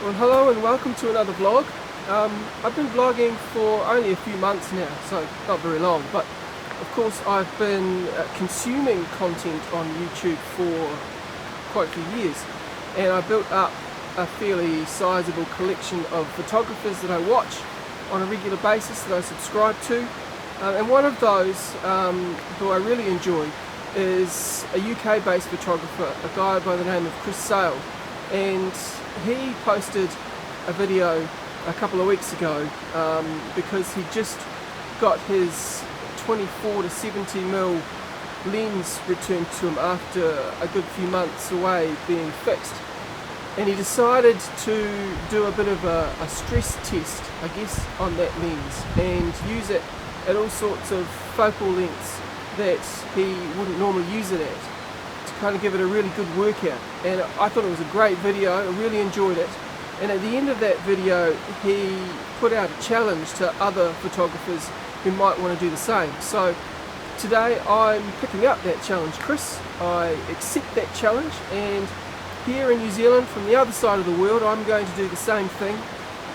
Well, hello and welcome to another vlog. I've been vlogging for only a few months now, so not very long, but of course I've been consuming content on YouTube for quite a few years, and I built up a fairly sizable collection of photographers that I watch on a regular basis, that I subscribe to, and one of those who I really enjoy is a UK based photographer, a guy by the name of Chris Sale, and he posted a video a couple of weeks ago because he just got his 24 to 70mm lens returned to him after a good few months away being fixed, and he decided to do a bit of a stress test, I guess, on that lens and use it at all sorts of focal lengths that he wouldn't normally use it at, to kind of give it a really good workout. And I thought it was a great video, I really enjoyed it. And at the end of that video he put out a challenge to other photographers who might want to do the same. So today I'm picking up that challenge, Chris. I accept that challenge, and here in New Zealand, from the other side of the world, I'm going to do the same thing.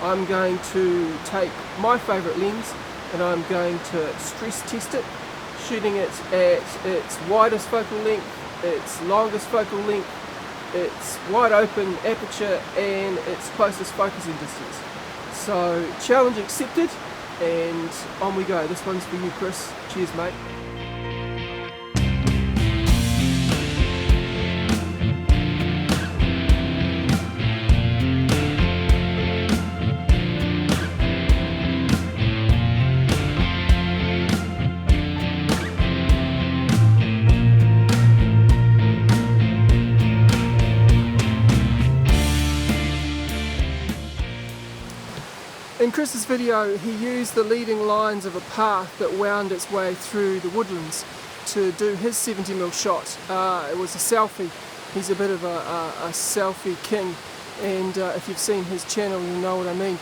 I'm going to take my favourite lens and I'm going to stress test it, shooting it at its widest focal length, its longest focal length, its wide open aperture and its closest focusing distance. So challenge accepted, and on we go. This one's for you, Chris. Cheers, mate. In Chris's video, he used the leading lines of a path that wound its way through the woodlands to do his 70mm shot. It was a selfie. He's a bit of a selfie king, and if you've seen his channel you'll know what I mean.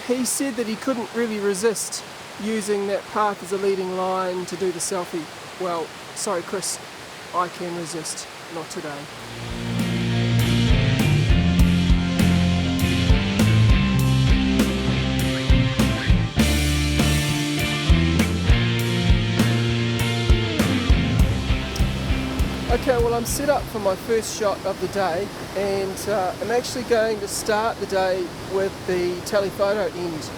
He said that he couldn't really resist using that path as a leading line to do the selfie. Well, sorry Chris, I can resist. Not today. Okay, well, I'm set up for my first shot of the day, and I'm actually going to start the day with the telephoto end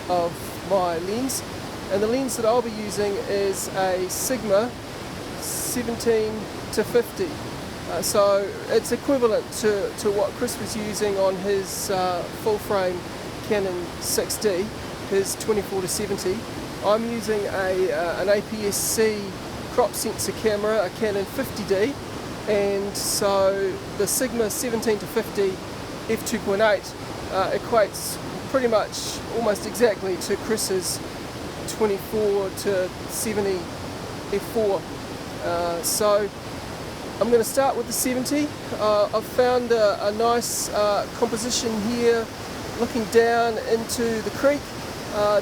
of my lens, and the lens that I'll be using is a Sigma 17 to 50. So it's equivalent to what Chris was using on his full frame Canon 6D, his 24 to 70. I'm using an APS-C crop sensor camera, a Canon 50D, and so the Sigma 17 to 50 f2.8 equates pretty much almost exactly to Chris's 24 to 70 f4. So I'm going to start with the 70. I've found a nice composition here looking down into the creek.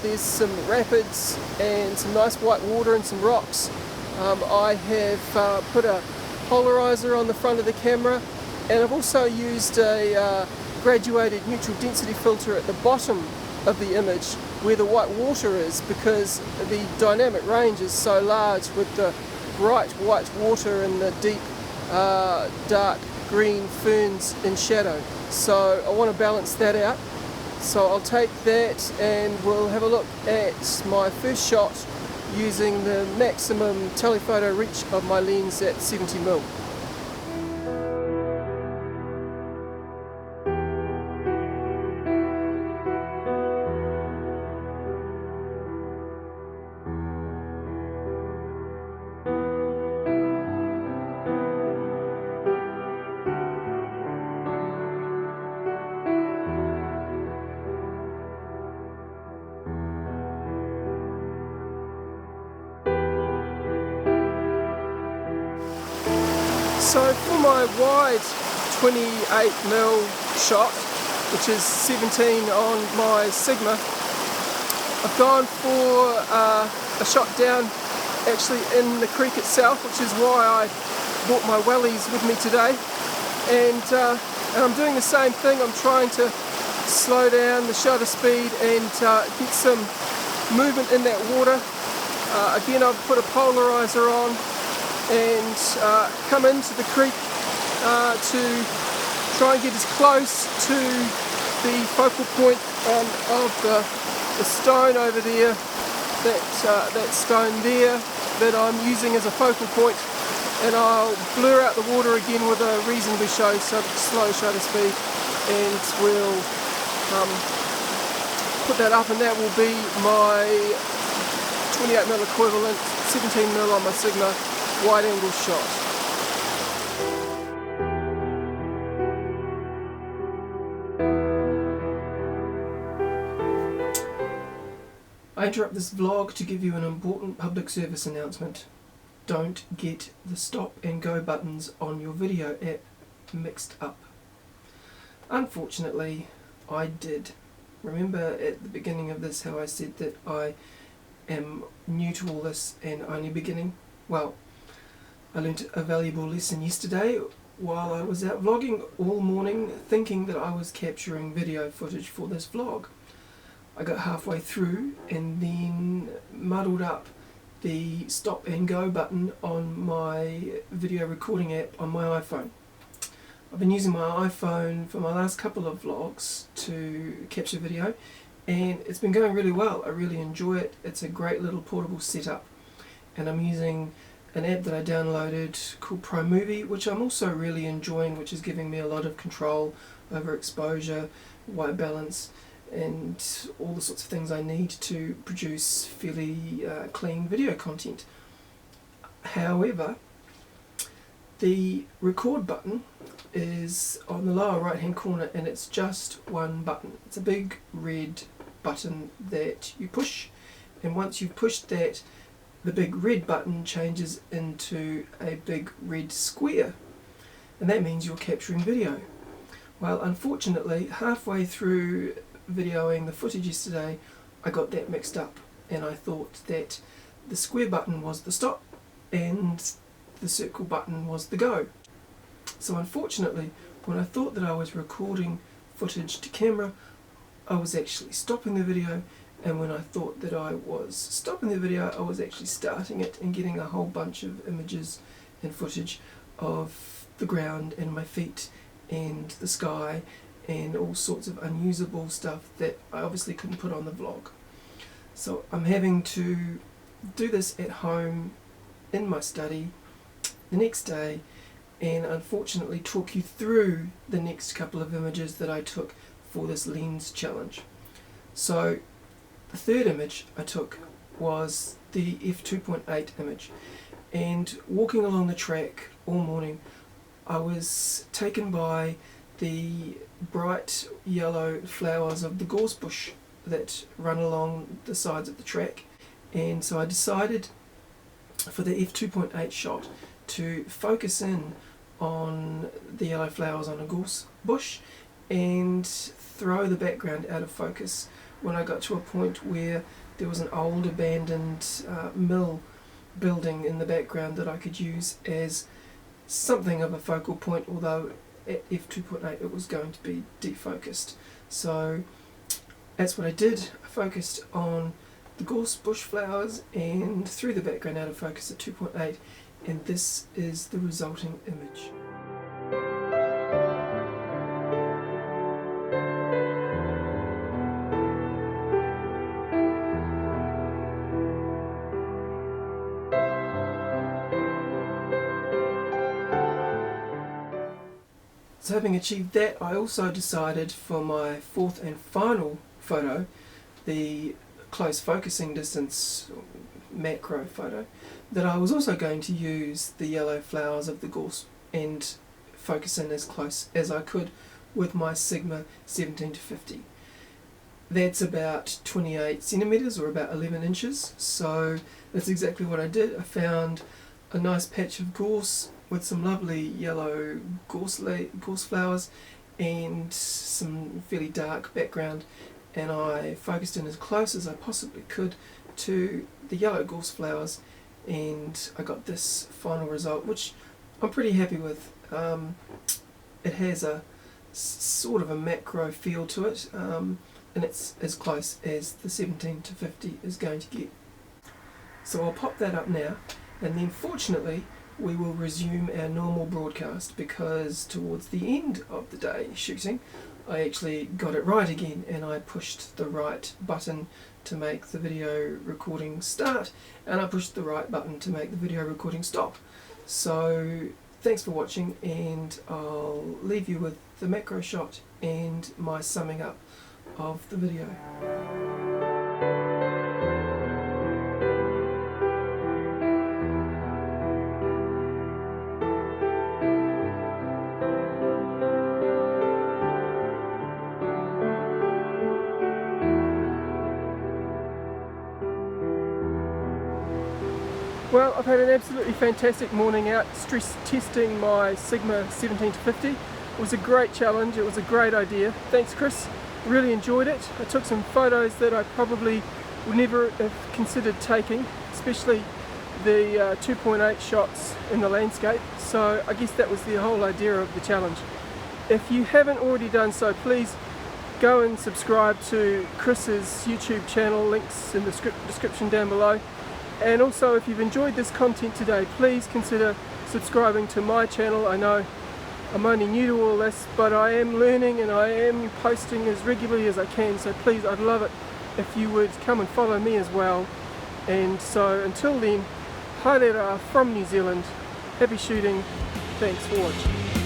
There's some rapids and some nice white water and some rocks. I have put a Polariser on the front of the camera, and I've also used a graduated neutral density filter at the bottom of the image where the white water is, because the dynamic range is so large with the bright white water and the deep dark green ferns in shadow. So I want to balance that out. So I'll take that and we'll have a look at my first shot using the maximum telephoto reach of my lens at 70mm. So for my wide 28mm shot, which is 17 on my Sigma, I've gone for a shot down actually in the creek itself, which is why I brought my wellies with me today. And I'm doing the same thing. I'm trying to slow down the shutter speed and get some movement in that water. Again, I've put a polarizer on and come into the creek to try and get as close to the focal point of the stone over there, that stone there that I'm using as a focal point, and I'll blur out the water again with a reasonably slow shutter speed, and we'll put that up, and that will be my 28mm equivalent, 17mm on my Sigma wide angle shot. I interrupt this vlog to give you an important public service announcement. Don't get the stop and go buttons on your video app mixed up. Unfortunately, I did. Remember at the beginning of this how I said that I am new to all this and only beginning? Well, I learnt a valuable lesson yesterday while I was out vlogging all morning, thinking that I was capturing video footage for this vlog. I got halfway through and then muddled up the stop and go button on my video recording app on my iPhone. I've been using my iPhone for my last couple of vlogs to capture video, and it's been going really well. I really enjoy it. It's a great little portable setup, and I'm using an app that I downloaded called ProMovie, which I'm also really enjoying, which is giving me a lot of control over exposure, white balance, and all the sorts of things I need to produce fairly clean video content. However, the record button is on the lower right hand corner, and it's just one button. It's a big red button that you push, and once you've pushed that, the big red button changes into a big red square, and that means you're capturing video. Well, unfortunately, halfway through videoing the footage yesterday, I got that mixed up, and I thought that the square button was the stop and the circle button was the go. So unfortunately, when I thought that I was recording footage to camera, I was actually stopping the video, and when I thought that I was stopping the video, I was actually starting it and getting a whole bunch of images and footage of the ground and my feet and the sky and all sorts of unusable stuff that I obviously couldn't put on the vlog. So I'm having to do this at home in my study the next day, and unfortunately talk you through the next couple of images that I took for this lens challenge. So the third image I took was the f2.8 image, and walking along the track all morning, I was taken by the bright yellow flowers of the gorse bush that run along the sides of the track, and so I decided for the f2.8 shot to focus in on the yellow flowers on a gorse bush and throw the background out of focus when I got to a point where there was an old abandoned mill building in the background that I could use as something of a focal point, although at f2.8 it was going to be defocused. So that's what I did. I focused on the gorse bush flowers and threw the background out of focus at 2.8, and this is the resulting image. So having achieved that, I also decided for my fourth and final photo, the close focusing distance macro photo, that I was also going to use the yellow flowers of the gorse and focus in as close as I could with my Sigma 17-50. That's about 28 centimeters or about 11 inches, so that's exactly what I did. I found a nice patch of gorse with some lovely yellow gorse flowers and some fairly dark background, and I focused in as close as I possibly could to the yellow gorse flowers, and I got this final result, which I'm pretty happy with. It has a sort of a macro feel to it, and it's as close as the 17 to 50 is going to get. So I'll pop that up now, and then fortunately we will resume our normal broadcast, because towards the end of the day shooting I actually got it right again, and I pushed the right button to make the video recording start, and I pushed the right button to make the video recording stop. So thanks for watching, and I'll leave you with the macro shot and my summing up of the video. Well, I've had an absolutely fantastic morning out stress testing my Sigma 17 to 50. It was a great challenge, it was a great idea. Thanks Chris, really enjoyed it. I took some photos that I probably would never have considered taking, especially the 2.8 shots in the landscape, so I guess that was the whole idea of the challenge. If you haven't already done so, please go and subscribe to Chris's YouTube channel, links in the description down below. And also, if you've enjoyed this content today, please consider subscribing to my channel. I know I'm only new to all this, but I am learning and I am posting as regularly as I can, so please, I'd love it if you would come and follow me as well. And so until then, haere rā from New Zealand, happy shooting, thanks for watching.